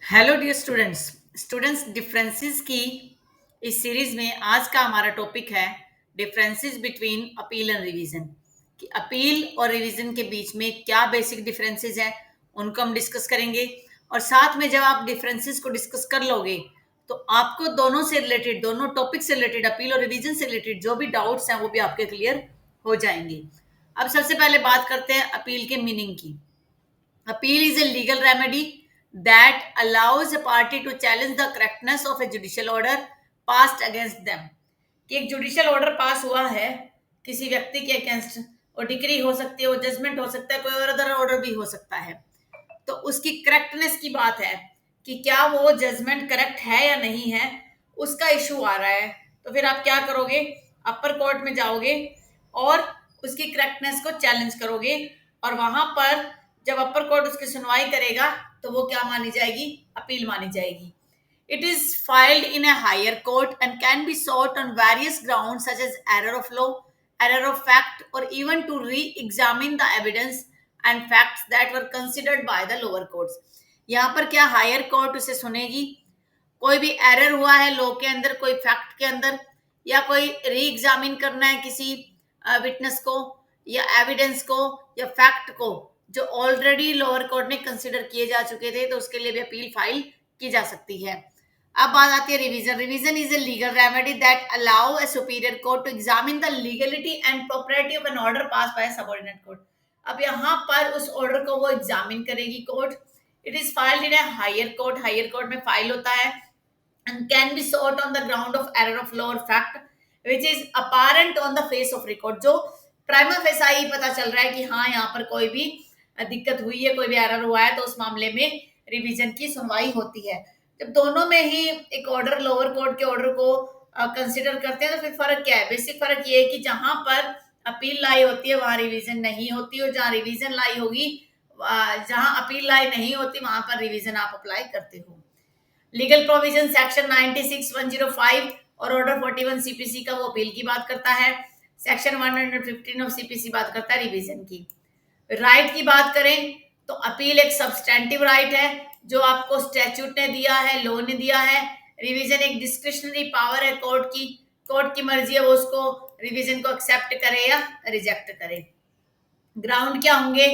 Hello dear students differences की इस series में आज का हमारा टॉपिक है differences between appeal and revision. कि अपील और रिवीजन के बीच में क्या बेसिक डिफरेंसेस हैं उनको हम डिस्कस करेंगे। और साथ में जब आप डिफरेंसेस को डिस्कस कर लोगे तो आपको दोनों से रिलेटेड, दोनों टॉपिक से रिलेटेड, अपील और रिवीजन से रिलेटेड जो भी डाउट्स हैं वो भी आपके क्लियर हो जाएंगे। अब सबसे पहले बात करते हैं अपील के मीनिंग की। Appeal is a legal remedy that allows a party to challenge the correctness of a judicial order passed against them। कि एक जुडिशियल ऑर्डर पास हुआ है किसी व्यक्ति के अगेंस्ट, और डिक्री हो सकती है, वो जजमेंट हो सकता है, कोई और अदर ऑर्डर भी हो सकता है। तो उसकी करेक्टनेस की बात है कि क्या वो जजमेंट करेक्ट है या नहीं है, उसका इशू आ रहा है। तो फिर आप क्या करोगे, अपर कोर्ट में जाओगे और उसकी करेक्टनेस को चैलेंज करोगे। और वहां पर जब अपर कोर्ट उसकी सुनवाई करेगा तो वो क्या मानी जाएगी, अपील मानी जाएगी। It is filed in a higher court and can be sought on various grounds such as error of law, error of fact, or even to re-examine the evidence and facts that were considered by the lower courts। यहाँ पर क्या higher court उसे सुनेगी, कोई भी error हुआ है law के अंदर, कोई फैक्ट के अंदर, या कोई री एग्जामिन करना है किसी विटनेस को या एविडेंस को या फैक्ट को जो ऑलरेडी लोअर कोर्ट में कंसिडर किए जा चुके थे, तो उसके लिए भी अपील फाइल की जा सकती है। अब बात आती है revision. Revision is a legal remedy that allow a superior court to examine the legality and property of an order pass by subordinate court. अब यहाँ पर उस ऑर्डर को वो एग्जामिन करेगी court. It is filed in a higher court, higher court में file होता है, and can be sought on the ground of error of law or fact which is apparent on the face of record। जो prima facie पता चल रहा है कि हाँ यहाँ पर कोई भी दिक्कत हुई है, कोई भी एरर हुआ है, तो उस मामले में रिवीजन की सुनवाई होती है। जब दोनों में ही एक ऑर्डर लोअर कोर्ट के ऑर्डर को कंसिडर करते हैं तो फिर फर्क क्या है? बेसिक फर्क ये है कि जहां पर अपील लाई होती है वहां रिवीजन नहीं होती, और जहां रिवीजन लाई होगी, जहां अपील लाई नहीं होती वहां पर रिवीजन आप अप्लाई करते हो। लीगल प्रोविजन सेक्शन 96(105) और ऑर्डर 41 सीपीसी का वो अपील की बात करता है। सेक्शन 115 ऑफ सीपीसी बात करता है रिवीजन की। राइट की बात करें तो अपील एक सब्सटेंटिव राइट है जो आपको स्टैट्यूट ने दिया है, लॉ ने दिया है। रिवीजन एक डिस्क्रिशनरी पावर है कोर्ट की मर्जी है वो उसको रिवीजन को एक्सेप्ट करे या रिजेक्ट करे। ग्राउंड क्या होंगे?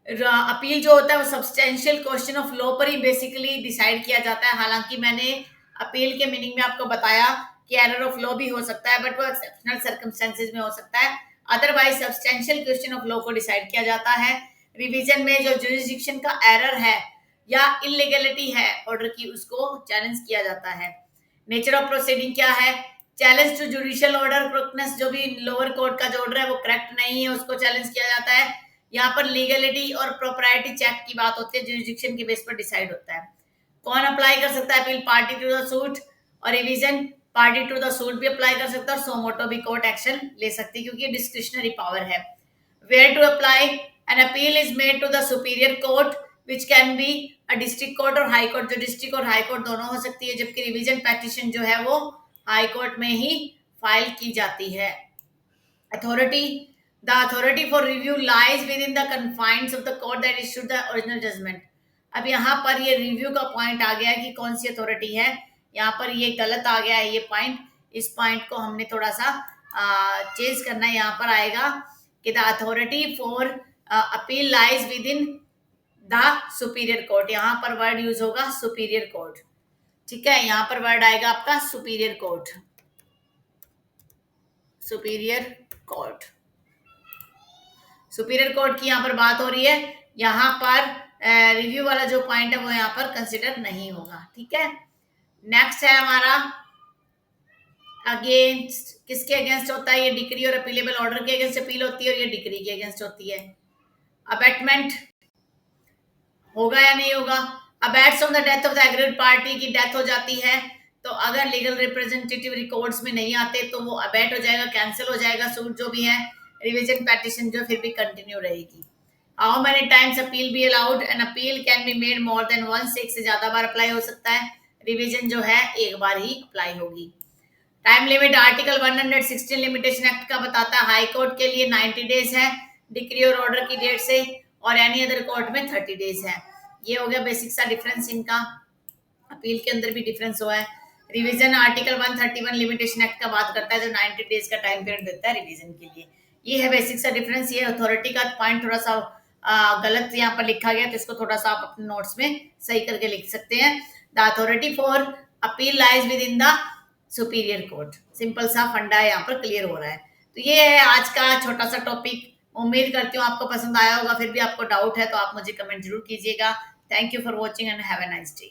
अपील जो होता है वो सब्सटेंशियल क्वेश्चन ऑफ लॉ पर ही बेसिकली डिसाइड किया जाता है। हालांकि मैंने अपील के मीनिंग में आपको बताया कि एरर ऑफ लॉ भी हो सकता है, बट वो एक्सेप्शनल सर्कमस्टेंसेस में हो सकता है। Otherwise substantial question of law को डिसाइड किया जाता है। रिवीजन में जो जुरिस्डिक्शन का एरर है या इलीगलिटी है ऑर्डर की, उसको चैलेंज किया जाता है। नेचर ऑफ प्रोसीडिंग क्या है? Challenge to judicial order correctness, जो भी लोअर कोर्ट का जो ऑर्डर है वो करेक्ट नहीं है उसको चैलेंज किया जाता है। यहाँ पर लीगलिटी और प्रोप्राइटी चेक की बात होती है, जुरिस्डिक्शन के बेस पर डिसाइड होता है। कौन अप्लाई कर सकता है appeal? Party to the suit. और revision party to the suit भी अप्लाई कर सकता है और सोमोटो भी कोर्ट एक्शन ले सकती है क्योंकि ये डिस्क्रिशनरी पावर है। Where to apply? An appeal is made to the superior court which can be a district court और हाई कोर्ट। जो डिस्ट्रिक्ट और हाई कोर्ट दोनों हो सकती है, जबकि रिवीजन पेटिशन जो है वो हाई कोर्ट में ही फाइल की जाती है। Authority, the authority for review lies within the confines of the court that issued the original judgment। अब यहाँ पर ये रिव्यू का पॉइंट आ गया है कि कौन सी अथॉरिटी है। यहाँ पर ये गलत आ गया है ये पॉइंट, इस पॉइंट को हमने थोड़ा सा चेंज करना है। यहाँ पर आएगा कि the authority for appeal lies with in the superior court. यहाँ पर वर्ड यूज होगा सुपीरियर कोर्ट, ठीक है। यहाँ पर वर्ड आएगा आपका superior court, superior court. Superior court की यहाँ पर बात हो रही है। यहाँ पर रिव्यू वाला जो पॉइंट है वो यहाँ पर कंसिडर नहीं होगा, ठीक है। नेक्स्ट है हमारा अगेंस्ट, किसके अगेंस्ट होता है ये? डिक्री और अपीलेबल ऑर्डर के अगेंस्ट अपील होती है और ये डिक्री के अगेंस्ट होती है। अबेटमेंट होगा या नहीं होगा? Abets on the death of the agreed party, की डेथ हो जाती है तो अगर लीगल रिप्रेजेंटेटिव रिकॉर्ड्स में नहीं आते तो वो अबेट हो जाएगा, कैंसिल हो जाएगा सूट जो भी है। रिवीजन पेटिशन जो फिर भी कंटिन्यू रहेगी। How many times appeal be allowed? An appeal can be made more than once, एक से ज्यादा बार अप्लाई हो सकता है। रिवीजन जो है एक बार ही अप्लाई होगी। Time limit, article 116 limitation act का बताता है हाई कोर्ट के लिए 90 डेज है डिक्री और ऑर्डर की डेट से, और एनी अदर कोर्ट में 30 डेज है। ये हो गया बेसिक सा डिफरेंस इनका। अपील के अंदर भी डिफरेंस हुआ है। रिवीजन आर्टिकल 131 लिमिटेशन एक्ट का बात करता है, जो 90 डेज का टाइम पीरियड देता है रिवीजन के लिए। ये है बेसिक सा डिफरेंस। ये अथॉरिटी का पॉइंट थोड़ा सा गलत यहाँ पर लिखा गया, तो इसको थोड़ा सा आप अपने नोट्स में सही करके लिख सकते हैं। The authority for appeal lies with in the superior court. Simple सा फंडा यहाँ पर क्लियर हो रहा है। तो ये है आज का छोटा सा टॉपिक। उम्मीद करती हूँ आपको पसंद आया होगा। फिर भी आपको डाउट है तो आप मुझे कमेंट जरूर कीजिएगा। Thank you for watching and have a nice day.